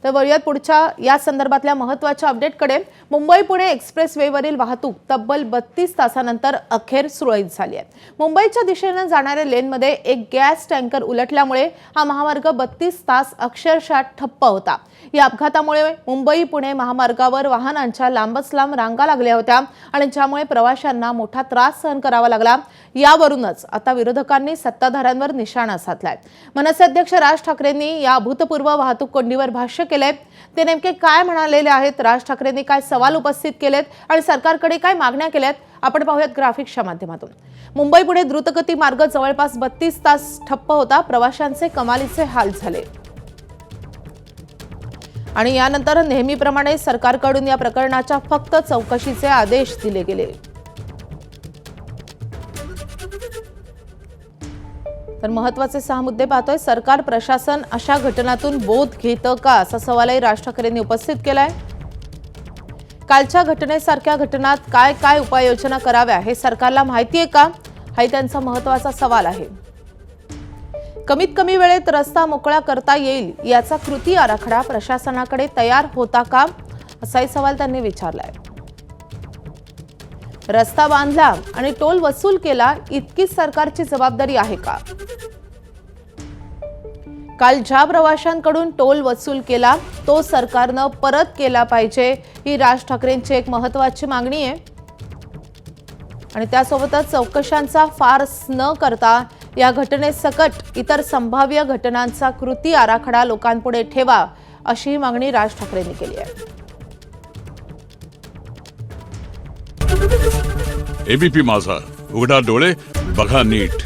तर वळूयात पुढच्या या संदर्भातल्या महत्त्वाच्या अपडेटकडे। मुंबई पुणे एक्सप्रेसवेवरील वाहतूक तब्बल 32 तासानंतर अखेर सुरळीत झाली आहे। मुंबईच्या दिशेने जाणाऱ्या लेनमध्ये एक गॅस टँकर उलटल्यामुळे हा महामार्ग 32 तास अक्षरशः ठप्प होता। या अपघातामुळे मुंबई पुणे महामार्गावर वाहनांच्या लांबच लांब रांगा लागल्या होत्या आणि ज्यामुळे प्रवाशांना मोठा त्रास सहन करावा लागला। यावरूनच आता विरोधकांनी सत्ताधाऱ्यांवर निशाणा साधलाय। मनसे अध्यक्ष राज ठाकरेंनी या अभूतपूर्व वाहतूक कोंडीवर भाष्य केले। ते नेमके काय म्हणालेले आहेत, राज ठाकरेंनी काय सवाल उपस्थित केलेत आणि सरकारकडे काय मागण्या केल्यात, आपण पाहूयात ग्राफिक्सच्या माध्यमातून। मुंबई पुणे द्रुतगती मार्ग जवळपास 32 तास ठप्प होता। प्रवाशांचे कमालीचे हाल झाले आणि यानंतर नेहमीप्रमाणे सरकारकडून या प्रकरणाच्या फक्त चौकशीचे आदेश दिले गेले। तर महत्त्वाचे 6 मुद्दे पाहतोय। सरकार प्रशासन अशा घटनांतून बोध घेतं का, असा सवालही राज ठाकरेंनी उपस्थित केलाय। कालच्या घटनेसारख्या घटनात काय काय उपाययोजना कराव्या हे सरकारला माहिती आहे का, हाही त्यांचा महत्त्वाचा सवाल आहे। कमीत कमी वेळेत रस्ता मोकळा करता येईल याचा कृती आराखडा प्रशासनाकडे तयार होता का, असाही सवाल त्यांनी विचारलाय। रस्ता बांधला आणि टोल वसूल केला इतकीच सरकारची जबाबदारी आहे का? काल ज्या प्रवाशांकडून टोल वसूल केला तो सरकारनं परत केला पाहिजे, ही राज ठाकरेंची एक महत्त्वाची मागणी आहे। आणि त्यासोबतच चौकशांचा फार्स न करता या घटनेसकट इतर संभाव्य घटनांचा कृती आराखडा लोकांपुढे ठेवा, अशी मागणी राज ठाकरेंनी केली आहे। एबीपी माझा, उघडा डोळे बघा नीट।